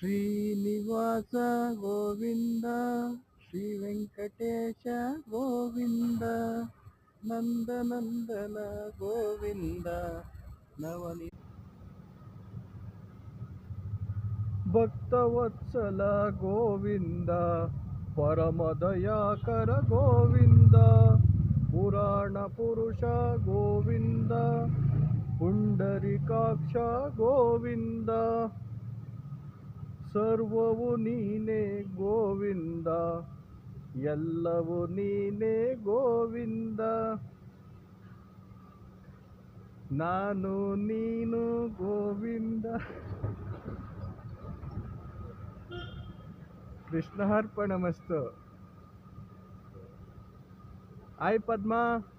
ಶ್ರೀನಿವಾಸ ಗೋವಿಂದ, ಶ್ರೀ ವೆಂಕಟೇಶ ಗೋವಿಂದ, ನಂದನಂದನ ಗೋವಿಂದ, ನವನಿ ಭಕ್ತವತ್ಸಲ ಗೋವಿಂದ, ಪರಮದಯಾಕರ ಗೋವಿಂದ, ಪುರಾಣ ಪುರುಷ ಗೋವಿಂದ, ಪುಂಡರಿಕಾಕ್ಷ ಗೋವಿಂದ, ಸರ್ವವು ನೀನೇ ಗೋವಿಂದ, ಎಲ್ಲವೂ ನೀನೇ ಗೋವಿಂದ, ನಾನು ನೀನು ಗೋವಿಂದ. ಕೃಷ್ಣಾರ್ಪಣಮಸ್ತು. ಹಾಯ್ ಪದ್ಮಾ.